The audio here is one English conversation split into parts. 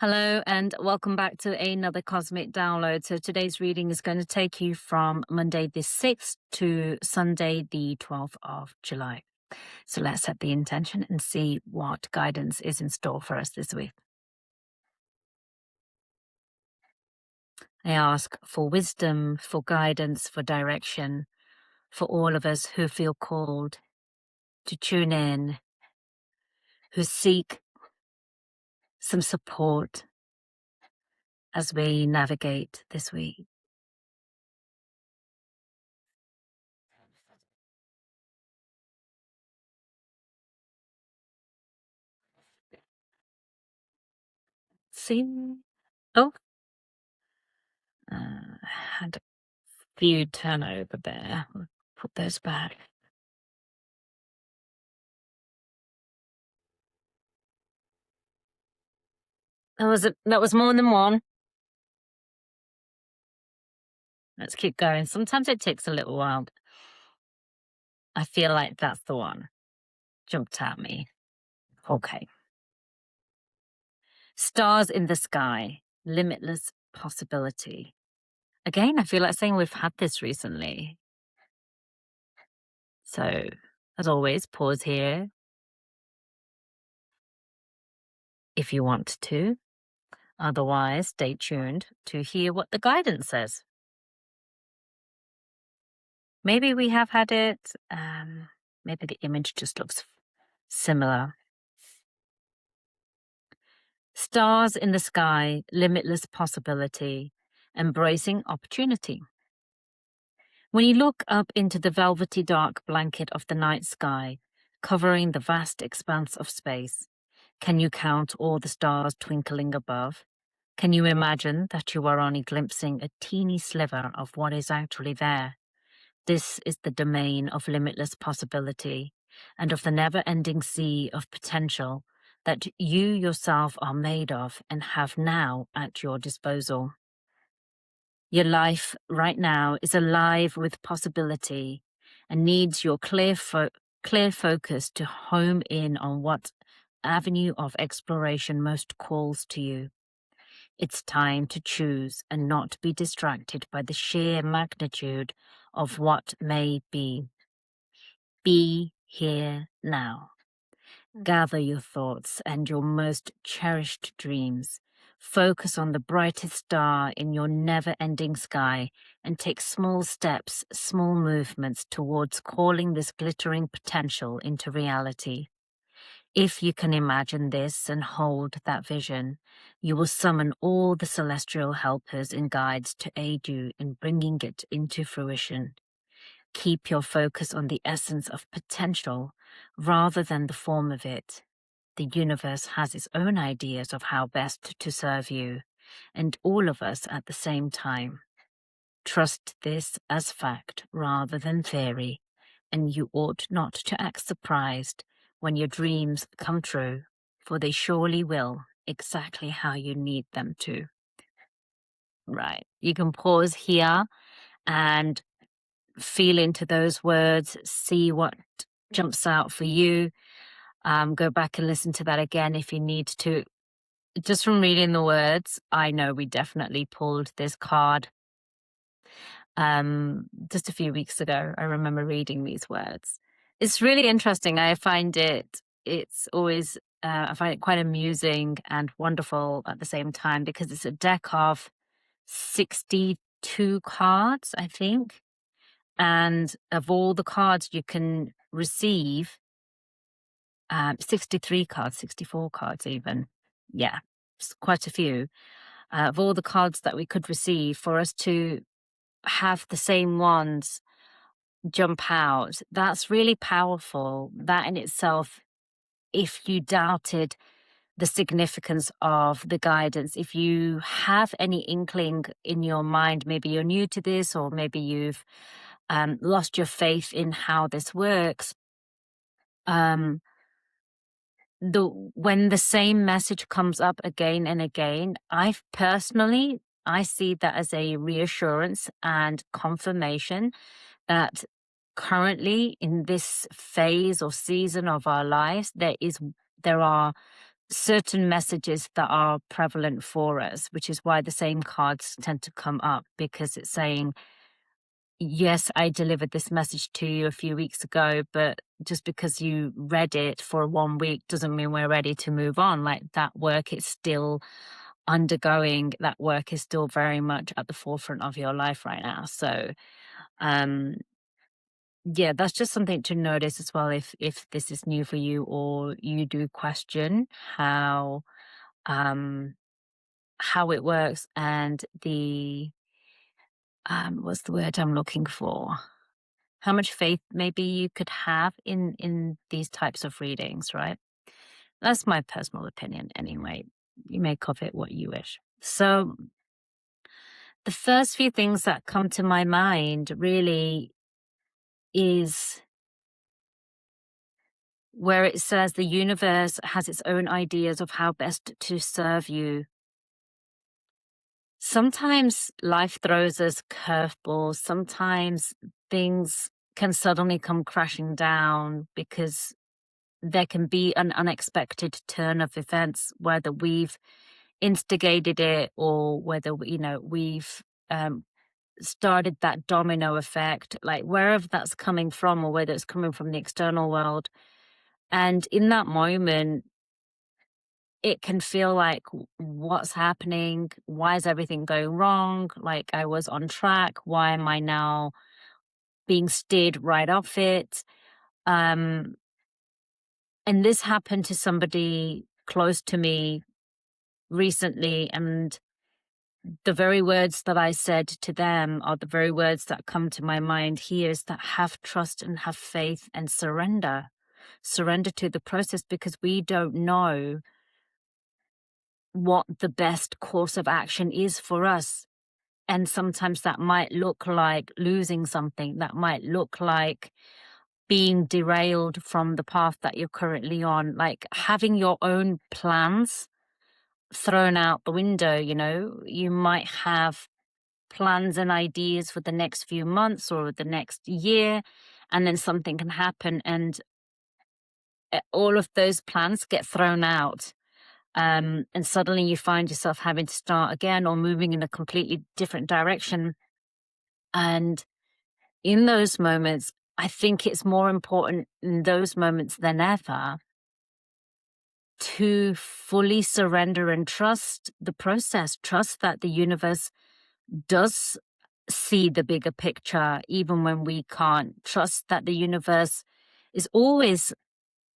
Hello, and welcome back to another cosmic download. So today's reading is going to take you from Monday the 6th to Sunday the 12th of July. So let's set the intention and see what guidance is in store for us this week. I ask for wisdom, for guidance, for direction, for all of us who feel called to tune in, who seek some support as we navigate this week. See? Oh, had a few turnover there. We'll put those back. That was more than one. Let's keep going. Sometimes it takes a little while. I feel like that's the one. Jumped at me. Okay. Stars in the sky. Limitless possibility. Again, I feel like saying we've had this recently. So, as always, pause here if you want to. Otherwise, stay tuned to hear what the guidance says. Maybe we have had it. Maybe the image just looks similar. Stars in the sky, limitless possibility, embracing opportunity. When you look up into the velvety dark blanket of the night sky, covering the vast expanse of space, can you count all the stars twinkling above? Can you imagine that you are only glimpsing a teeny sliver of what is actually there? This is the domain of limitless possibility and of the never-ending sea of potential that you yourself are made of and have now at your disposal. Your life right now is alive with possibility and needs your clear focus to home in on what avenue of exploration most calls to you. It's time to choose and not be distracted by the sheer magnitude of what may be. Be here now. Gather your thoughts and your most cherished dreams. Focus on the brightest star in your never-ending sky and take small steps, small movements towards calling this glittering potential into reality. If you can imagine this and hold that vision, you will summon all the celestial helpers and guides to aid you in bringing it into fruition. Keep your focus on the essence of potential rather than the form of it. The universe has its own ideas of how best to serve you, and all of us at the same time. Trust this as fact rather than theory, and you ought not to act surprised when your dreams come true, for they surely will, exactly how you need them to. Right. You can pause here and feel into those words, see what jumps out for you. Go back and listen to that again if you need to. Just from reading the words, I know we definitely pulled this card just a few weeks ago. I remember reading these words. It's really interesting. It's always, I find it quite amusing and wonderful at the same time because it's a deck of 62 cards, I think. And of all the cards you can receive, 63 cards, 64 cards even. Yeah, it's quite a few. Of all the cards that we could receive, for us to have the same ones jump out, that's really powerful. That in itself, if you doubted the significance of the guidance, if you have any inkling in your mind, maybe you're new to this, or maybe you've lost your faith in how this works, when the same message comes up again and again, I see that as a reassurance and confirmation that currently in this phase or season of our lives, there are certain messages that are prevalent for us, which is why the same cards tend to come up, because it's saying, yes, I delivered this message to you a few weeks ago, but just because you read it for 1 week doesn't mean we're ready to move on. Like, that work is still undergoing, that work is still very much at the forefront of your life right now. So, um, yeah, that's just something to notice as well, if this is new for you, or you do question um how it works, and the what's the word I'm looking for? How much faith maybe you could have in these types of readings, right? That's my personal opinion anyway. You make of it what you wish. So the first few things that come to my mind really is where it says the universe has its own ideas of how best to serve you. Sometimes life throws us curveballs. Sometimes things can suddenly come crashing down because there can be an unexpected turn of events, whether we've instigated it or whether we've um, started that domino effect, like wherever that's coming from, or whether it's coming from the external world. And in that moment, it can feel like, what's happening? Why is everything going wrong? Like, I was on track. Why am I now being steered right off it? Um, and this happened to somebody close to me recently. And the very words that I said to them are the very words that come to my mind here, is that have trust and have faith and surrender. Surrender to the process, because we don't know what the best course of action is for us. And sometimes that might look like losing something, that might look like being derailed from the path that you're currently on, like having your own plans thrown out the window. You might have plans and ideas for the next few months or the next year, and then something can happen, and all of those plans get thrown out. And suddenly you find yourself having to start again, or moving in a completely different direction. And in those moments, I think it's more important in those moments than ever to fully surrender and trust the process. Trust that the universe does see the bigger picture, even when we can't. Trust that the universe is always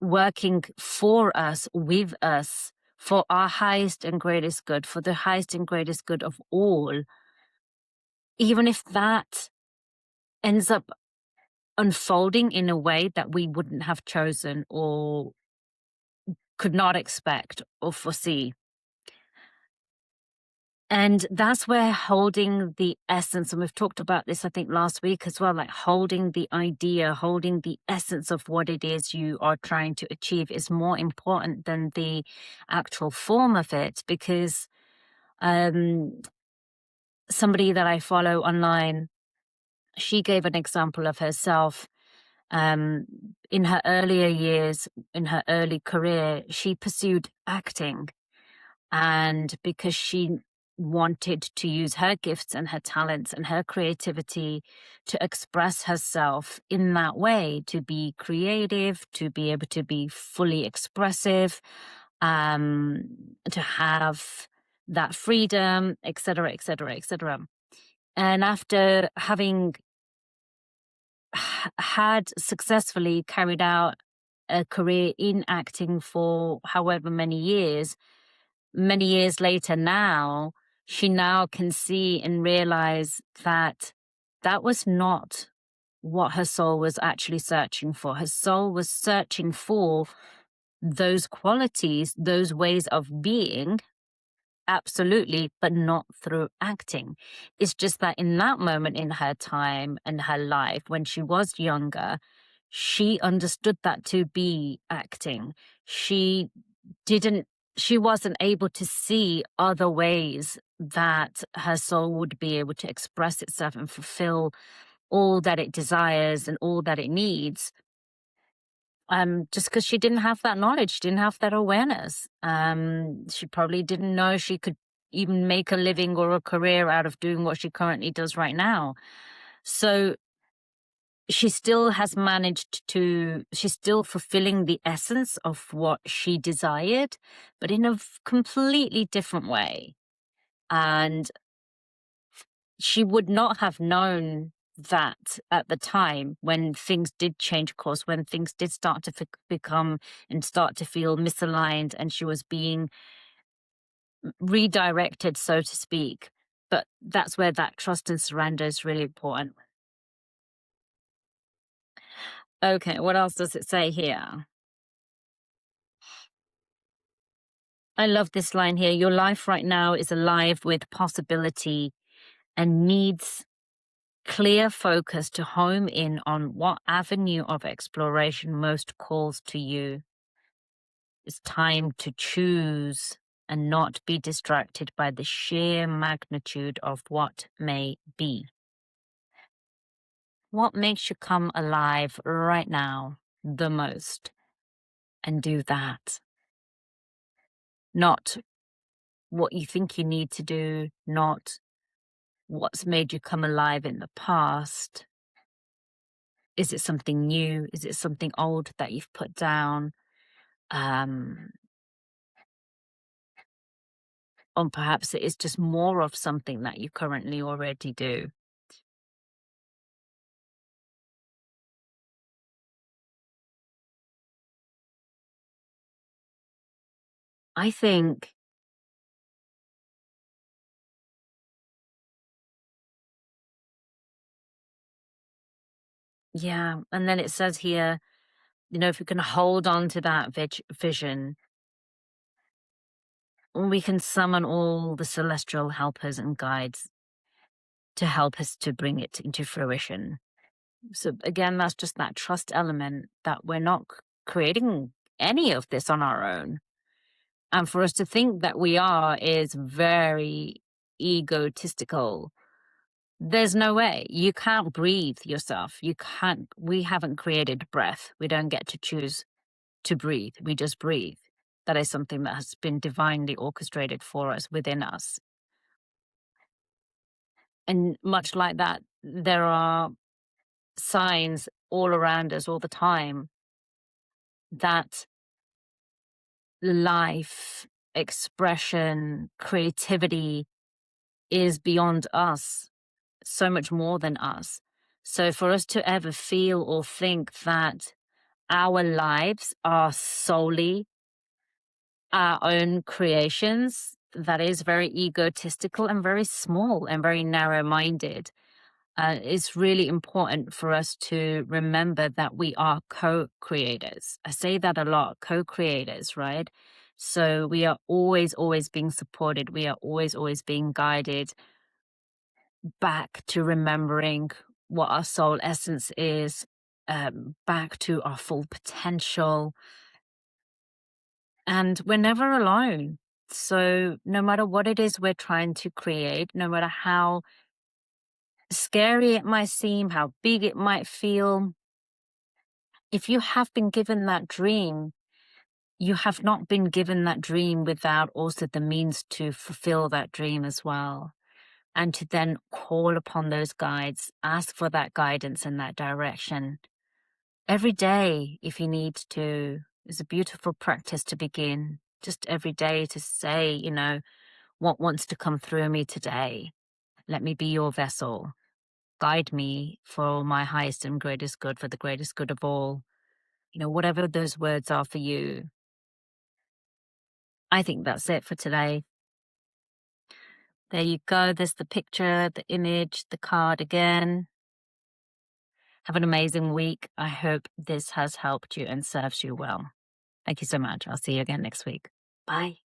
working for us, with us, for our highest and greatest good, for the highest and greatest good of all. Even if that ends up unfolding in a way that we wouldn't have chosen or could not expect or foresee. And that's where holding the essence, and we've talked about this, I think, last week as well, like holding the idea, holding the essence of what it is you are trying to achieve is more important than the actual form of it. Because somebody that I follow online, she gave an example of herself. In her earlier years, in her early career, she pursued acting. And because she wanted to use her gifts and her talents and her creativity to express herself in that way, to be creative, to be able to be fully expressive, to have that freedom, etc., etc., etc. And after having had successfully carried out a career in acting for however many years later now, she now can see and realize that that was not what her soul was actually searching for. Her soul was searching for those qualities, those ways of being, absolutely, but not through acting. It's just that in that moment in her time and her life, when she was younger, she understood that to be acting. She didn't she wasn't able to see other ways that her soul would be able to express itself and fulfill all that it desires and all that it needs. just because she didn't have that knowledge, she didn't have that awareness. She probably didn't know she could even make a living or a career out of doing what she currently does right now. So she still has managed to, she's still fulfilling the essence of what she desired, but in a completely different way. And she would not have known that at the time when things did change course, when things did start to become and start to feel misaligned, and she was being redirected, so to speak. But that's where that trust and surrender is really important. Okay, what else does it say here? I love this line here. Your life right now is alive with possibility and needs clear focus to home in on what avenue of exploration most calls to you. It's time to choose and not be distracted by the sheer magnitude of what may be. What makes you come alive right now the most? And do that. Not what you think you need to do, not what's made you come alive in the past. Is it something new? Is it something old that you've put down? Or perhaps it is just more of something that you currently already do. I think, yeah. And then it says here, if you can hold on to that vision, we can summon all the celestial helpers and guides to help us to bring it into fruition. So again, that's just that trust element that we're not creating any of this on our own. And for us to think that we are is very egotistical. There's no way. You can't breathe yourself. You can't, we haven't created breath. We don't get to choose to breathe. We just breathe. That is something that has been divinely orchestrated for us within us. And much like that, there are signs all around us all the time that life, expression, creativity is beyond us, so much more than us. So for us to ever feel or think that our lives are solely our own creations, that is very egotistical and very small and very narrow-minded. It's really important for us to remember that we are co-creators. I say that a lot, co-creators, right? So we are always, always being supported. We are always, always being guided back to remembering what our soul essence is, back to our full potential. And we're never alone. So no matter what it is we're trying to create, no matter how scary it might seem, how big it might feel, if you have been given that dream, you have not been given that dream without also the means to fulfill that dream as well. And to then call upon those guides, ask for that guidance and that direction. Every day, if you need to, is a beautiful practice to begin. Just every day to say, what wants to come through me today? Let me be your vessel. Guide me for my highest and greatest good, for the greatest good of all. Whatever those words are for you. I think that's it for today. There you go. There's the picture, the image, the card again. Have an amazing week. I hope this has helped you and serves you well. Thank you so much. I'll see you again next week. Bye.